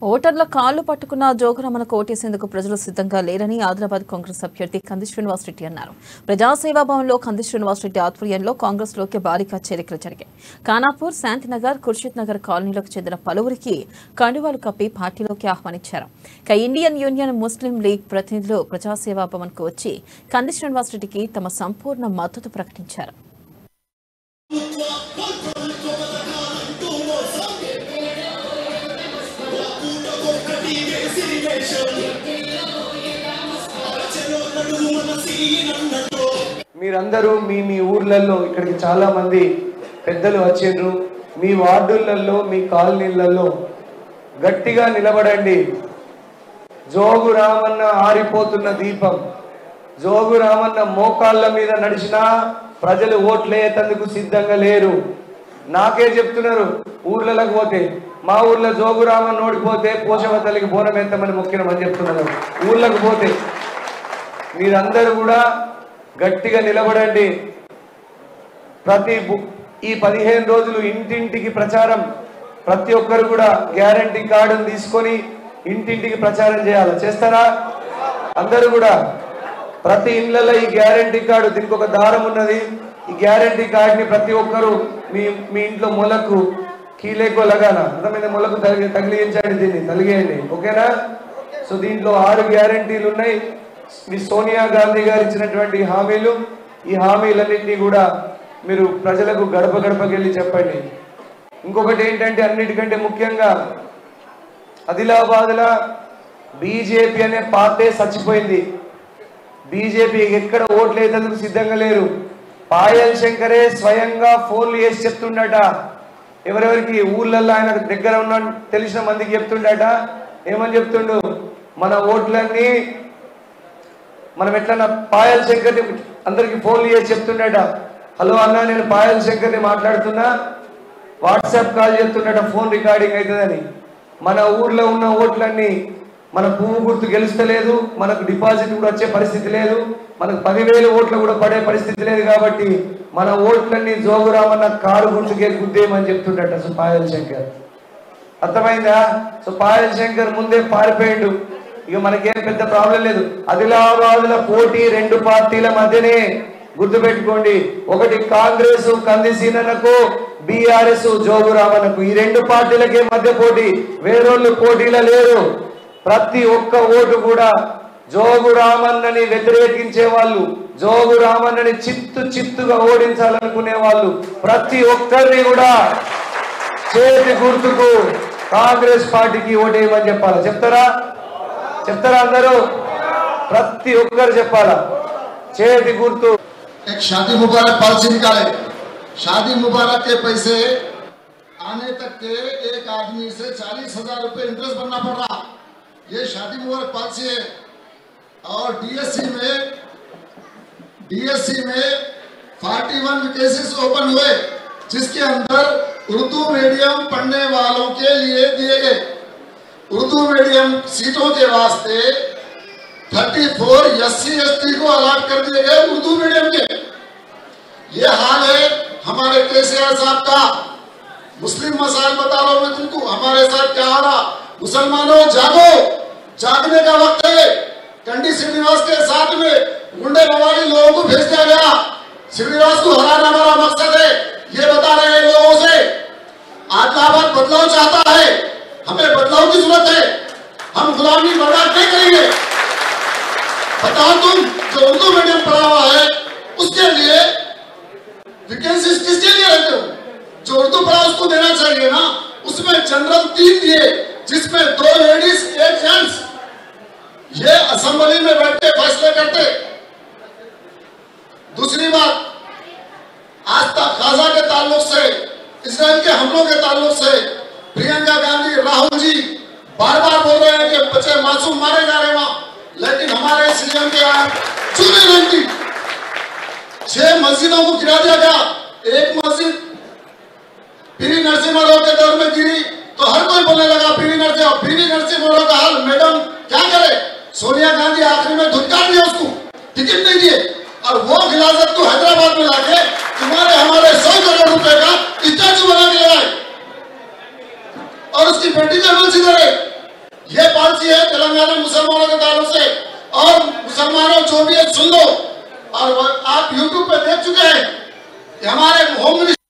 ఓటర్ల కాళ్లు పట్టుకున్న జోగురామన్కు ఓటేసేందుకు ప్రజలు సిద్ధంగా లేరని ఆదిలాబాద్ కాంగ్రెస్ అభ్యర్థి కంది శ్రీనివాసరెడ్డి అన్నారు. ప్రజాసేవా భవన్లో కంది శ్రీనివాసరెడ్డి ఆధ్వర్యంలో కాంగ్రెస్లోకి భారీగా చేరికలు జరిగాయి. ఖానాపూర్, శాంతినగర్, ఖుర్షీద్ నగర్ కాలనీలకు చెందిన పలువురికి కండువాలు కప్పి పార్టీలోకి ఆహ్వానించారు. ఇండియన్ యూనియన్ ముస్లిం లీగ్ ప్రతినిధులు ప్రజాసేవా భవన్కు వచ్చి కంది శ్రీనివాసరెడ్డికి తమ సంపూర్ణ మద్దతు ప్రకటించారు. మీరందరూ మీ ఊర్లలో ఇక్కడికి చాలా మంది పెద్దలు వచ్చిండ్రు. మీ వార్డులలో, మీ కాలనీలలో గట్టిగా నిలబడండి. జోగు రామన్న ఆరిపోతున్న దీపం. జోగు రామన్న మోకాళ్ళ మీద నడిచినా ప్రజలు ఓట్లేయేందుకు సిద్ధంగా లేరు. నాకే చెప్తున్నారు, ఊర్లకు పోతే మా ఊర్లో జోగు రామన్న ఓడిపోతే పోషవ తల్లికి బోనం ఎత్తమని మొక్కినమని చెప్తున్నారు. ఊర్లకు పోతే మీరందరూ కూడా గట్టిగా నిలబడండి. ఈ 15 రోజులు ఇంటింటికి ప్రచారం. ప్రతి ఒక్కరు కూడా గ్యారంటీ కార్డును తీసుకొని ఇంటింటికి ప్రచారం చేయాలి. చేస్తారా? అందరూ కూడా ప్రతి ఇళ్లలో ఈ గ్యారంటీ కార్డు, దీనికి ఒక దారం ఉన్నది. ఈ గ్యారంటీ కార్డుని ప్రతి ఒక్కరు మీ ఇంట్లో మొలకు కీలేకో లగాన అర్థమైంది, మొలకు తగిలించండి, దీన్ని తలిగేయండి. ఓకేనా? సో దీంట్లో 6 గ్యారంటీలు ఉన్నాయి. మీ సోనియా గాంధీ గారు ఇచ్చినటువంటి హామీలు. ఈ హామీలన్నింటినీ కూడా మీరు ప్రజలకు గడప గడపకి వెళ్ళి చెప్పండి. ఇంకొకటి ఏంటంటే, అన్నిటికంటే ముఖ్యంగా ఆదిలాబాద్లో బీజేపీ అనే పార్టీ చచ్చిపోయింది. బీజేపీ ఎక్కడ ఓట్లు వేసేందుకు సిద్ధంగా లేరు. పాయల్ శంకరే స్వయంగా ఫోన్లు చేసి చెప్తుండట, ఎవరెవరికి ఊర్లలో ఆయన దగ్గర ఉన్న తెలిసిన మందికి చెప్తుండట. ఏమని చెప్తుండు? మన ఓట్లన్నీ మనం ఎట్లా పాయల్ శంకర్ని అందరికి ఫోన్లు చేసి చెప్తుండట, హలో అన్న నేను పాయల్ శంకర్ని మాట్లాడుతున్నా, వాట్సాప్ కాల్ చేస్తుండట, ఫోన్ రికార్డింగ్ అవుతుందని. మన ఊర్లో ఉన్న ఓట్లన్నీ మన పువ్వు గుర్తు గెలుస్తలేదు, మనకు డిపాజిట్ కూడా వచ్చే పరిస్థితి లేదు, మనకు 10,000 ఓట్లు కూడా పడే పరిస్థితి లేదు. కాబట్టి మన ఓట్లన్నీ జోగురామన్న కారు గుర్తుకే గుద్దేమని చెప్తుండట సో పాయల్ శంకర్. అర్థమైందా? సో పాయల్ శంకర్ ముందే పారిపోయిండు. ఇక మనకేం పెద్ద ప్రాబ్లం లేదు. ఆదిలాబాద్ల పోటీ 2 పార్టీల మధ్యనే. గుర్తుపెట్టుకోండి, ఒకటి కాంగ్రెస్ కంది సీనన్నకు, బీఆర్ఎస్ జోగురామన్నకు. ఈ 2 పార్టీలకే మధ్య పోటీ, వేరోళ్ళు పోటీలో లేరు. ప్రతి ఒక్క ఓటు కూడా జోగురామన్నని వ్యతిరేకించే వాళ్ళు, జోగురామన్నని చిత్తుగా ఓడించాలనుకునే వాళ్ళు ప్రతి ఒక్కరిని కూడా చేతి గుర్తుకు కాంగ్రెస్ పార్టీకి ఓటేయమని చెప్పాలా? చెప్తారా అందరూ? ప్రతి ఒక్కరు చెప్పాలా? చేతి గుర్తు. एक शादी मुबारक पॉलिसी निकाले। शादी मुबारक के पैसे आने तक के एक आदमी से 40,000 रुपए इंटरेस्ट भरना पड़ रहा। ये शादी मुबारक पॉलिसी है। और डीएससी में 41 केसेस ओपन हुए, जिसके अंदर उर्दू मीडियम पढ़ने वालों के लिए दिए गए। उर्दू मीडियम सीटों के वास्ते 34 SC/ST को अलॉट कर दिए गए उर्दू मीडियम के। ये हाल है हमारे केसीआर साहब का। मुस्लिम मसाइल बता रहा हूं मैं तुमको, हमारे साथ क्या हो रहा। मुसलमानों जागो, जागने का वक्त है। कंडी श्रीनिवास के साथ में गुंडे बवाली लोगों को भेज दिया गया। श्रीनिवास को हराना हमारा मकसद है, ये बता रहे हैं लोगों से। आदिलाबाद बदलाव चाहता है, हमें बदलाव की जरूरत है। हम गुलामी बर्दाश्त नहीं करेंगे। बताओ तुम जो उर्दू मीडियम पढ़ा हुआ है उसके लिए वैकेंसी किसके लिए रहते हो? जो उर्दू पढ़ा उसको देना चाहिए ना। उसमें जनरल 3 दिए, जिसमें 2 लेडीज 1 जेंट्स। ये असेंबली में बैठ के फैसले करते। दूसरी बात, आज तक गाजा के ताल्लुक से, इजराइल के हमलों के ताल्लुक से प्रियंका गांधी, राहुल जी बार बोल रहे हैं कि बच्चे मासूम मारे जा रहे वहां, लेकिन हमारे सीएम के यहाँ चुनी नहीं थी। 6 मस्जिदों को गिरा दिया गया। एक मस्जिद पीवी नरसिम्हा राव के दौर में गिरी तो हर कोई बोलने लगा पीवी नरसिम्हा राव का हाल मैडम क्या करे। सोनिया गांधी आखिरी में धुतकार दिया, उसको टिकट नहीं दिए, और वो गिलाजत को हैदराबाद में लाके हमारे 100 करोड़ रुपए का स्टैचू बना के लगाए। और उसकी बेटी जनरल सिंह मुसलमानों जो भी है सुन लो। और आप YouTube पे देख चुके हैं कि हमारे होम मिनिस्टर